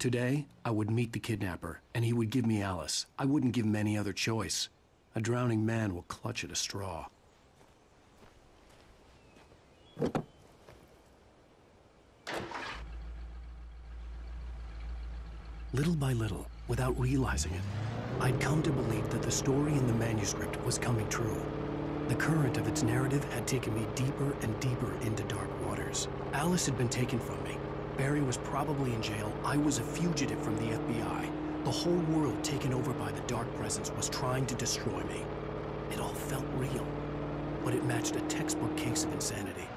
Today, I would meet the kidnapper, and he would give me Alice. I wouldn't give him any other choice. A drowning man will clutch at a straw. Little by little, without realizing it, I'd come to believe that the story in the manuscript was coming true. The current of its narrative had taken me deeper and deeper into dark waters. Alice had been taken from me. Barry was probably in jail. I was a fugitive from the FBI. The whole world taken over by the dark presence was trying to destroy me. It all felt real, but it matched a textbook case of insanity.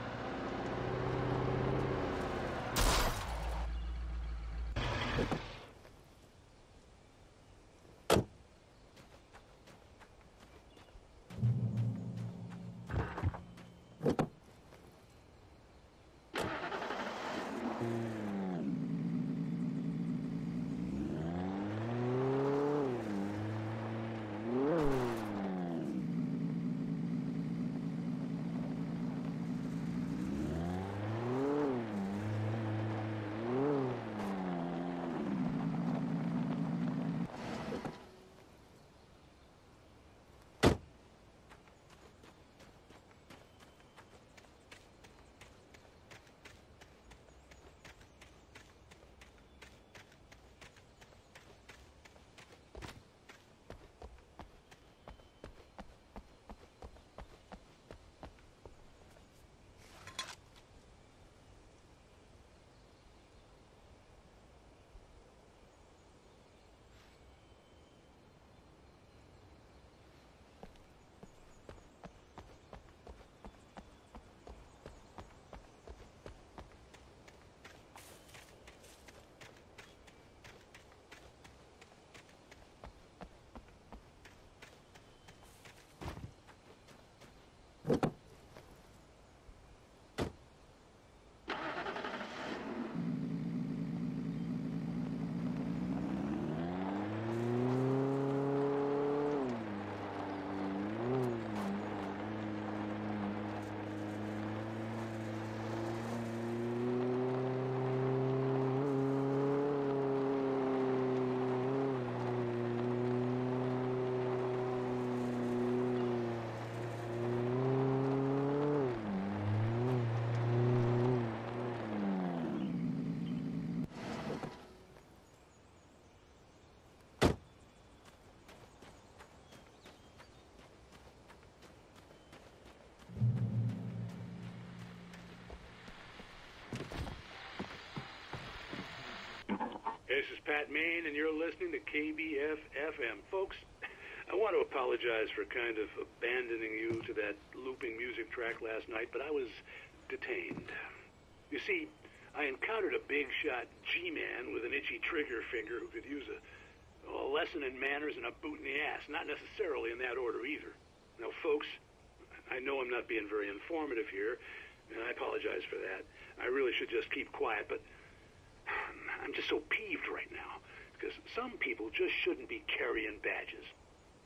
This is Pat Main, and you're listening to KBF-FM. Folks, I want to apologize for kind of abandoning you to that looping music track last night, but I was detained. You see, I encountered a big-shot G-man with an itchy trigger finger who could use a lesson in manners and a boot in the ass, not necessarily in that order either. Now, folks, I know I'm not being very informative here, and I apologize for that. I really should just keep quiet, but I'm just so peeved right now, because some people just shouldn't be carrying badges.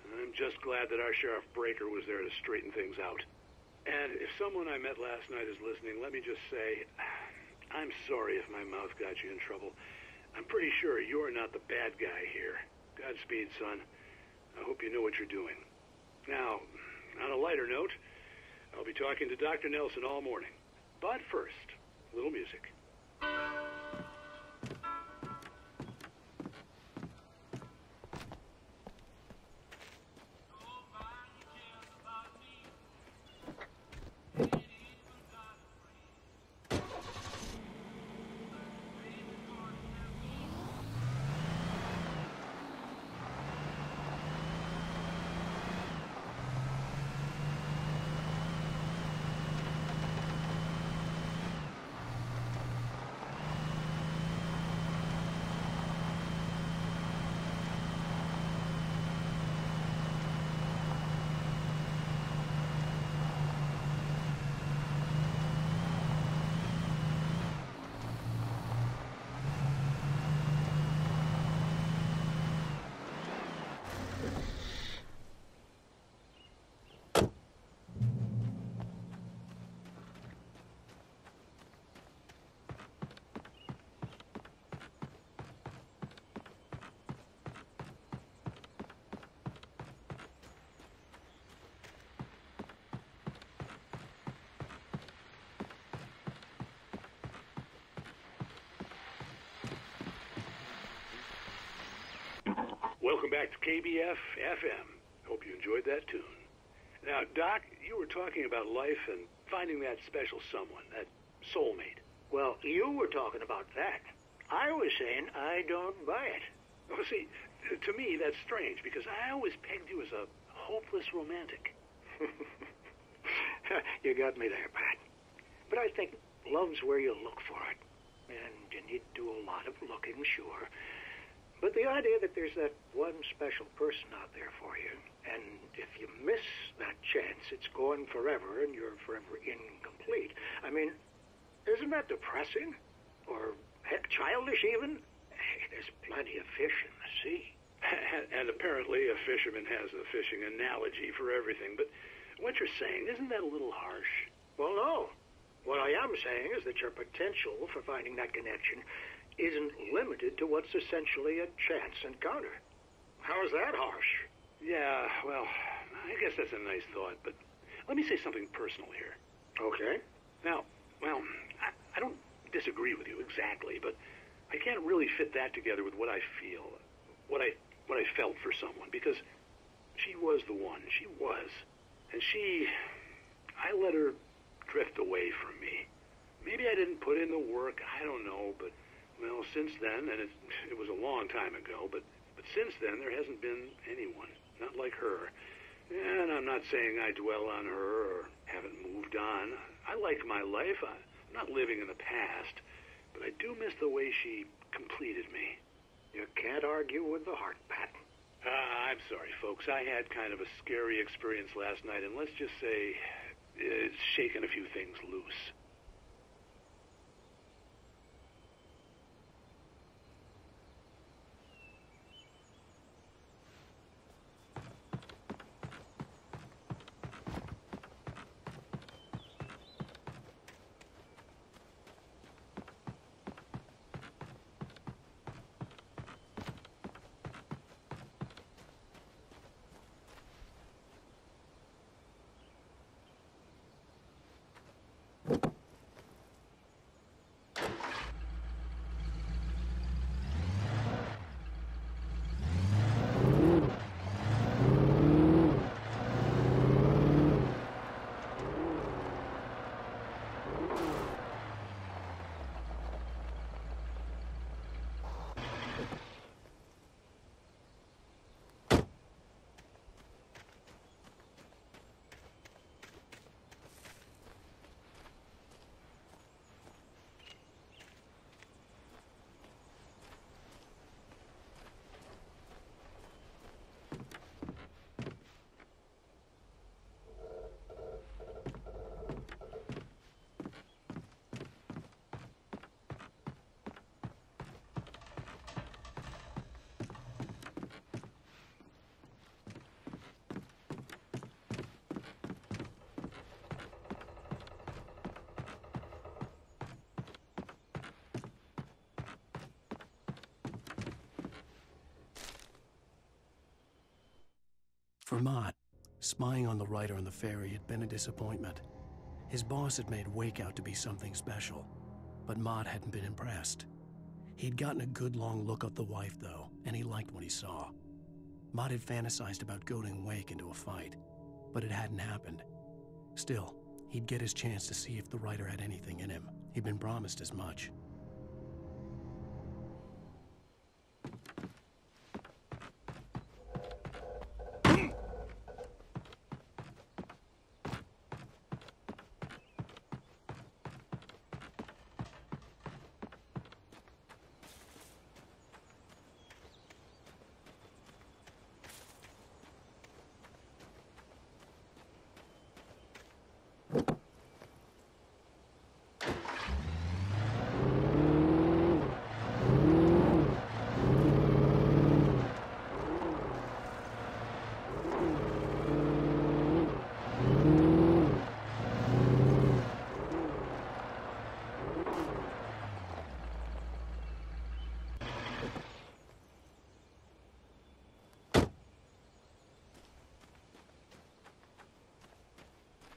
And I'm just glad that our Sheriff Breaker was there to straighten things out. And if someone I met last night is listening, let me just say, I'm sorry if my mouth got you in trouble. I'm pretty sure you're not the bad guy here. Godspeed, son. I hope you know what you're doing. Now, on a lighter note, I'll be talking to Dr. Nelson all morning. But first, a little music. Welcome back to KBF FM. Hope you enjoyed that tune. Now, Doc, you were talking about life and finding that special someone, that soulmate. Well, you were talking about that. I was saying I don't buy it. Well, see, to me, that's strange, because I always pegged you as a hopeless romantic. You got me there, Pat. But I think love's where you look for it. And you need to do a lot of looking, sure. But the idea that there's that one special person out there for you, and if you miss that chance, it's gone forever and you're forever incomplete. I mean, isn't that depressing? Or, heck, childish even? There's plenty of fish in the sea. And apparently a fisherman has a fishing analogy for everything. But what you're saying, isn't that a little harsh? Well, no. What I am saying is that your potential for finding that connection isn't limited to what's essentially a chance encounter. How is that harsh? Yeah, well, I guess that's a nice thought, but let me say something personal here. Okay. Now, well, I don't disagree with you exactly, but I can't really fit that together with what I feel, what I felt for someone, because she was the one. She was. And I let her drift away from me. Maybe I didn't put in the work, I don't know, but, well, since then, and it was a long time ago, but since then there hasn't been anyone, not like her. And I'm not saying I dwell on her or haven't moved on. I like my life. I'm not living in the past, but I do miss the way she completed me. You can't argue with the heart, Pat. I'm sorry, folks. I had kind of a scary experience last night, and let's just say it's shaken a few things loose. For Mott, spying on the writer on the ferry had been a disappointment. His boss had made Wake out to be something special, but Mott hadn't been impressed. He'd gotten a good long look at the wife, though, and he liked what he saw. Mott had fantasized about goading Wake into a fight, but it hadn't happened. Still, he'd get his chance to see if the writer had anything in him. He'd been promised as much.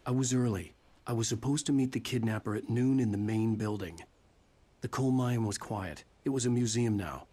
I was early. I was supposed to meet the kidnapper at noon in the main building. The coal mine was quiet. It was a museum now,